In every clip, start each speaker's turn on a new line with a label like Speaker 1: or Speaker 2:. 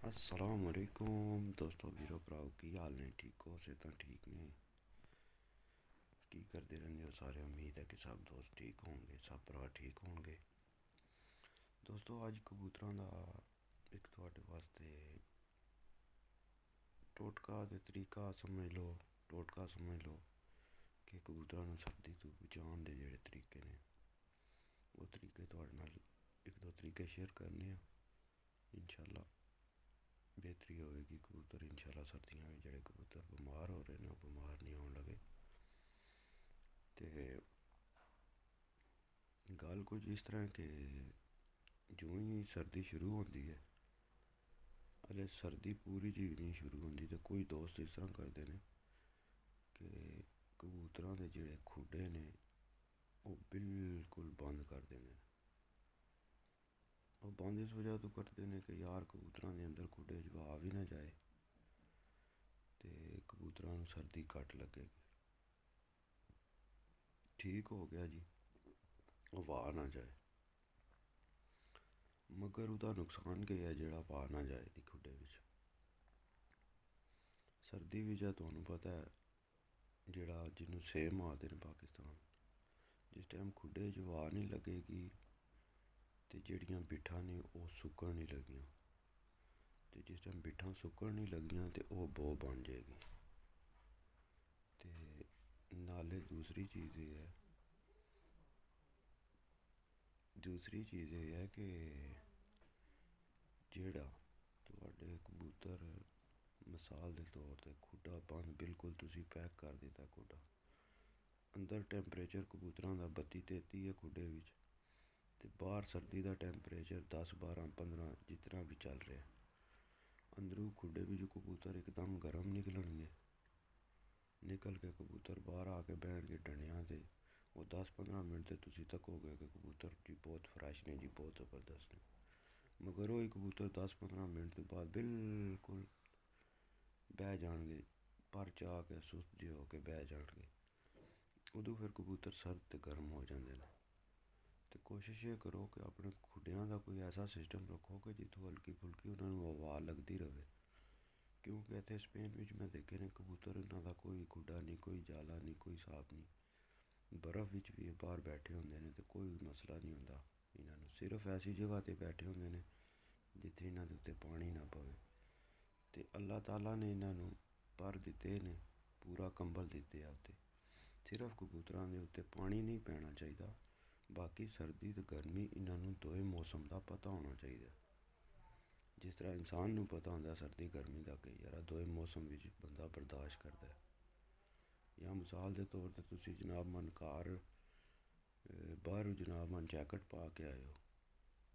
Speaker 1: अस्सलाम वालेकुम दोस्तों वीरो भराओ की हाल ने ठीक हो सेहतां ठीक ने की करते रहंदे हो सारे उम्मीद है कि सब दोस्त ठीक होंगे सब भरा ठीक होंगे। दोस्तों अज कबूतरां दा एक तुहाडे वास्ते टोटका ते तरीका समझ लो टोटका समझ लो कि कबूतरां नूं सर्दी तो बचाने दे जेह्ड़े तरीके ने वो तरीके तुहाडे नाल एक दो तरीके शेयर करने आं। इंशाअल्लाह बेहतरी होएगी कबूतर इंशाअल्लाह सर्दियों में जेह्ड़े कबूतर बमार हो रहे हैं बमार नहीं होने लगे। तो गल कुछ इस तरह कि जो ही सर्दी शुरू होती है हले सर्दी पूरी जी नहीं शुरू होती तो कोई दोस्त इस तरह करते हैं कि कबूतरां दे जेह्ड़े खुडे ने वो बिल्कुल बंद कर देंगे। वो बंद इस वजह तो करते हैं कि यार कबूतरां दे अंदर खुडे च हवा भी ना जाए तो कबूतरां नूं सर्दी घट्ट लगेगी। ठीक हो गया जी हवा ना जाए मगर उसका नुकसान क्या है जेह्ड़ा हवा ना जाए दी खुडे बिच। सर्दी बिच तुहानूं पता है जेह्ड़ा जिन्नू सेम आखदे न पाकिस्तान जिस टाइम खुडे च हवा नहीं लगेगी तो जेह्ड़ियां बिट्ठां ने ओह् सुक्कन नहीं लगियां तो जिस टाइम बिट्ठां सुक्कन नहीं लगियां तो ओह् बो बन जाएगी। तो नाले दूसरी चीज़ ये है कि जेह्ड़ा तुहाडे कबूतर मिसाल के तौर पर खुडा बंद बिल्कुल तुसी पैक कर दिता खुडा अंदर टैंपरेचर कबूतरां दा 32-33 है खुडे बिच तो बाहर सर्दी का टैंपरेचर 10-12-15 जितना भी चल रहा है। अंदरों खुडे बिच कबूतर एकदम गर्म निकलणगे निकल के कबूतर बाहर आके बैठणगे डंडियां ते वो 10-15 मिनट तो तुसी तकोगे कि कबूतर जी बहुत फ्रैश ने जी बहुत ज़बरदस्त ने मगर वही कबूतर 10-15 मिनट के बाद बिल्कुल बह जाएंगे पर चाह के सुस्त जे हो के बह जाएंगे उदों फिर कबूतर सर्द ते गर्म हो जाते हैं। तो कोशिश ये करो कि अपने खुडियां का कोई ऐसा सिस्टम रखो कि जितों हल्की फुल्की उन्होंने हवा लगती रहे क्योंकि इतने स्पेन में मैं देखे ने कबूतर इन्हों का कोई खुडा नहीं कोई जाला नहीं कोई साफ नहीं बर्फ भी बाहर बैठे होंगे ने तो कोई मसला नहीं होंदा इन्हों सिर्फ ऐसी जगह पर बैठे होंगे ने जिथे इन्हों के उत्ते पानी ना पवे तो अल्लाह ताला ने इन्हों पर दिते ने पूरा कंबल दिते उत्ते सिर्फ कबूतरां दे उत्ते पानी नहीं पैना चाहिए बाकी सर्दी तो गर्मी इन्हों दोए मौसम का पता होना चाहिए। जिस तरह इंसान नूं पता होंदा सर्दी गर्मी का कि यार दोए मौसम विच बंदा बर्दाश्त करता है। या मिसाल के तौर पर तुसी जनाब मन घर बाहरों जनाब मन जैकेट पा के आए हो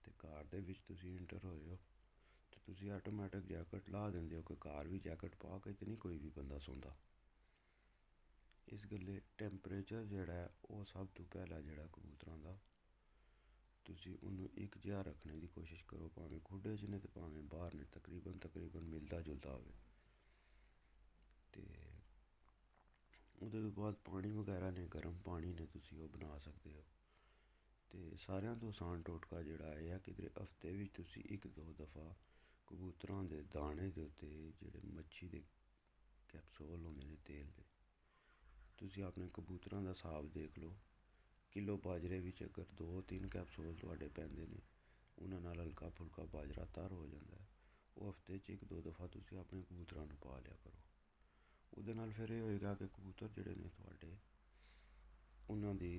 Speaker 1: तो घर दे विच तुसी इंटर होए हो तो तुसी आटोमैटिक जैकेट ला देंदे हो कि घर भी जैकेट पा के तो नहीं कोई भी बंदा सौंदा। इस गल्ले टैंपरेचर जेह्ड़ा है वो सब तो पहला जेह्ड़ा कबूतरां दा तुसी उन्नू इक जिहा रखने की कोशिश करो भावें खुडे च ने ते भावें बाहर ने तकरीबन मिलदा जुलदा होवे। ते ओह्दे तो बाद पानी वगैरह ने गर्म पानी ने तुसी ओह् बना सकदे हो। ते सारेआं तो आसान टोटका जेह्ड़ा ऐ कि हफ्ते बिच तुसी इक दो दफ़ा कबूतरां दे दाने दे उत्ते जेह्ड़े मच्छी दे कैप्सूल होंदे ने तेल दे तुसी अपने कबूतरां दा हिसाब देख लो किलो बाजरे बिच अगर 2-3 कैप्सूल तुहाडे पैंदे ने उन्हां नाल हल्का फुल्का बाजरा तर हो जाता है वो हफ्ते च इक दो दफ़ा तुसी अपने कबूतरां नूं पा लिया करो। ਉਹਦੇ ਨਾਲ फिर ये होएगा कि कबूतर जेह्ड़े ने तुहाडे उन्हां दी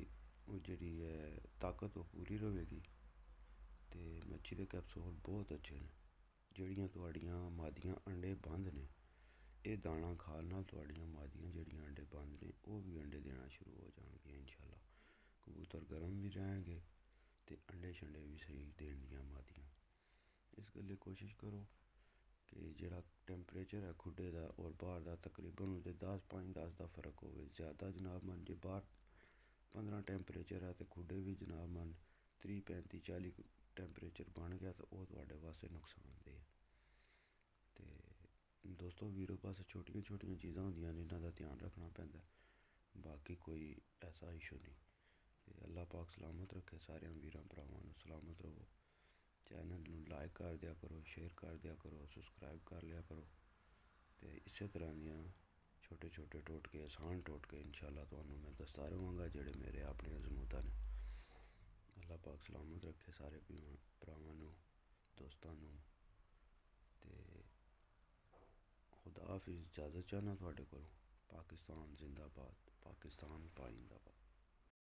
Speaker 1: जेह्ड़ी है ताकत ओह् पूरी रवेगी ते मच्छी दे कैप्सूल बहुत अच्छे ने जेह्ड़ियां तुहाड़ियां मादियां अंडे बंद ने एह् दाना खान नाल तुहाड़ियां मादियां जेह्ड़ियां अंडे बंद ने ओह् भी अंडे देना शुरू हो जाणगियां इंशाअल्लाह। कबूतर गर्म भी रैह्णगे ते अंडे शंडे भी सही देणगियां मादियां। इस गल्ले कोशिश करो कि जेह्ड़ा टैंपरेचर है खुडे का और बाहर का तकरीबन उसदे 5-10 का फर्क हो ज़्यादा जनाब मन जे बाहर 15 टैंपरेचर है तो खुडे भी जनाब मन 30-35-40 टैंपरेचर बन गया तो वह तुहाडे वास्ते नुकसानदेह है। तो दोस्तों वीरो बस छोटियां छोटियां चीज़ां होंदियां ने इन्हां दा ध्यान रखना पैंदा बाकी कोई ऐसा इशू नहीं। ते अल्लाह पाक सलामत रखे सारे वीरां भरावां नूं सलामत रवो चैनल ਨੂੰ ਲਾਈਕ ਕਰ ਦਿਆ ਕਰੋ, ਸ਼ੇਅਰ ਕਰ ਦਿਆ ਕਰੋ, ਸਬਸਕ੍ਰਾਈਬ ਕਰ ਲਿਆ ਕਰੋ। ਤੇ ਇਸੇ ਤਰ੍ਹਾਂ ਦੀਆਂ छोटे छोटे टोटके आसान टोटके इंशाल्लाह ਤੁਹਾਨੂੰ मैं दसता रहांगा ਜਿਹੜੇ ਮੇਰੇ ਆਪਣੇ ਅਜ਼ਮੂਦਾਂ ਨੇ। अल्लाह पाक सलामत रखे सारे भरावां नूं, दोस्तां नूं। ते खुदा हाफिज़, इजाज़त चाहना तुहाडे कोलों। पाकिस्तान जिंदाबाद, पाकिस्तान पाइंदाबाद।